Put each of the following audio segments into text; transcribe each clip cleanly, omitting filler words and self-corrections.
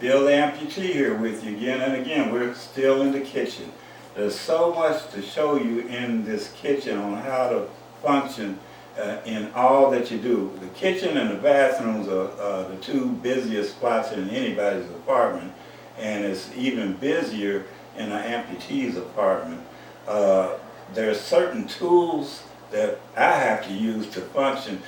Still the amputee here with you again and again. We're still in the kitchen. There's so much to show you in this kitchen on how to function in all that you do. The kitchen and the bathrooms are the two busiest spots in anybody's apartment, and it's even busier in an amputee's apartment. There's certain tools that I have to use to function,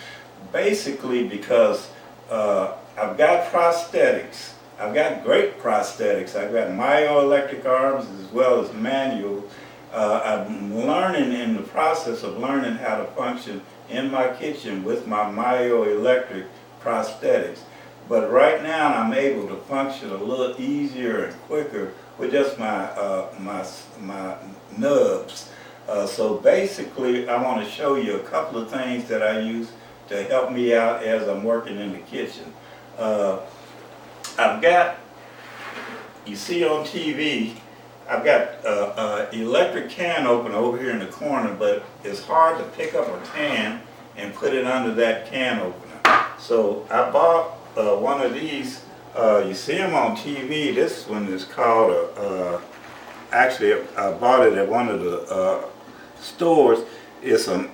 basically because I've got prosthetics. I've got great prosthetics. I've got myoelectric arms as well as manual. I'm learning in the process of learning how to function in my kitchen with my myoelectric prosthetics. But right now I'm able to function a little easier and quicker with just my nubs. So basically I want to show you a couple of things that I use to help me out as I'm working in the kitchen. I've got, you see on TV, I've got electric can opener over here in the corner, but it's hard to pick up a can and put it under that can opener. So I bought one of these. You see them on TV. This one is called, actually I bought it at one of the stores. It's I'm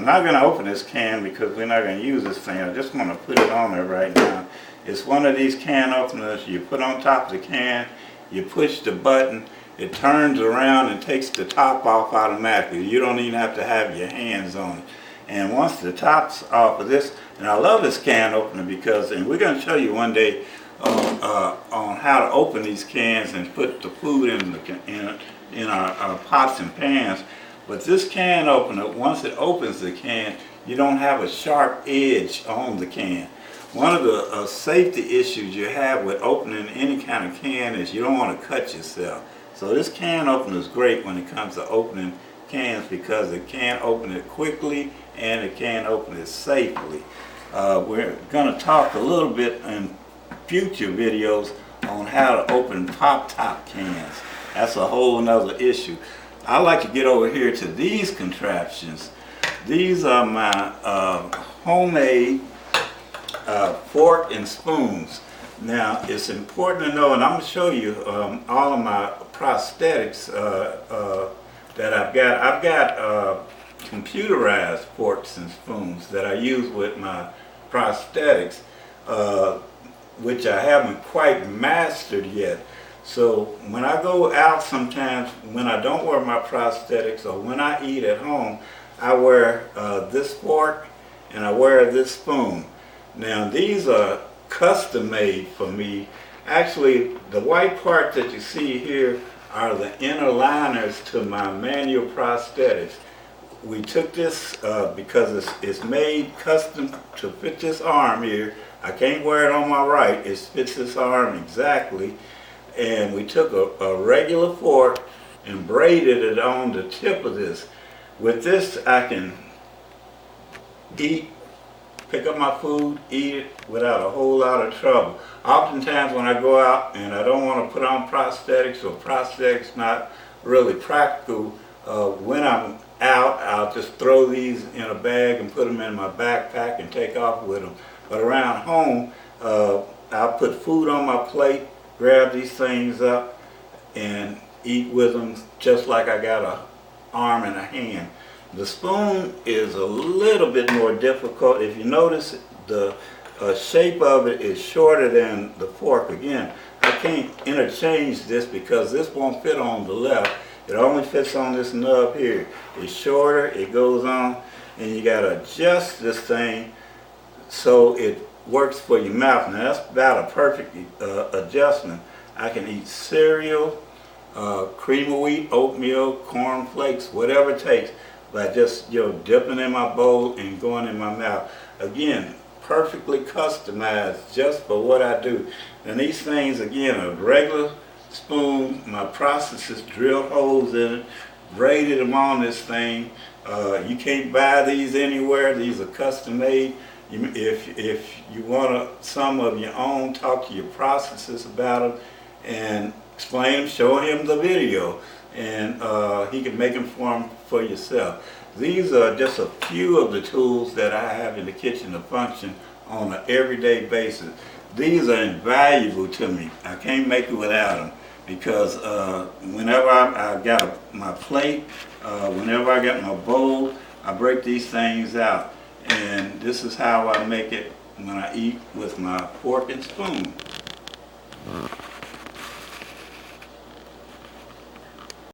not going to open this can because we're not going to use this thing. I just want to put it on there right now. It's one of these can openers you put on top of the can, you push the button, it turns around and takes the top off automatically. You don't even have to have your hands on it. And once the top's off of this, and I love this can opener because, and we're going to show you one day on how to open these cans and put the food in our pots and pans. But this can opener, once it opens the can, you don't have a sharp edge on the can. One of the safety issues you have with opening any kind of can is you don't want to cut yourself. So this can opener is great when it comes to opening cans because it can open it quickly and it can open it safely. We're going to talk a little bit in future videos on how to open pop-top cans. That's a whole nother issue. I like to get over here to these contraptions. These are my homemade fork and spoons. Now it's important to know, and I'm going to show you all of my prosthetics that I've got. I've got computerized forks and spoons that I use with my prosthetics, which I haven't quite mastered yet. So when I go out sometimes, when I don't wear my prosthetics or when I eat at home, I wear this fork and I wear this spoon. Now these are custom made for me. Actually, the white part that you see here are the inner liners to my manual prosthetics. We took this because it's made custom to fit this arm here. I can't wear it on my right. It fits this arm exactly. And we took a regular fork and braided it on the tip of this. With this I can eat, pick up my food, eat it without a whole lot of trouble. Oftentimes when I go out and I don't want to put on prosthetics or prosthetics not really practical, when I'm out I'll just throw these in a bag and put them in my backpack and take off with them. But around home I'll put food on my plate, grab these things up and eat with them just like I got an arm and a hand. The spoon is a little bit more difficult. If you notice, the shape of it is shorter than the fork. Again, I can't interchange this because this won't fit on the left. It only fits on this nub here. It's shorter, it goes on, and you got to adjust this thing so it works for your mouth. Now that's about a perfect adjustment. I can eat cereal, cream of wheat, oatmeal, corn flakes, whatever it takes, by just dipping in my bowl and going in my mouth. Again, perfectly customized just for what I do. And these things, again, a regular spoon. My processes drilled holes in it, braided them on this thing. You can't buy these anywhere. These are custom made. If you want some of your own, talk to your processes about them and explain them, show him the video, and he can make them for yourself. These are just a few of the tools that I have in the kitchen to function on an everyday basis. these are invaluable to me. I can't make it without them because whenever I got my plate, whenever I got my bowl, I break these things out. And this is how I make it when I eat with my fork and spoon.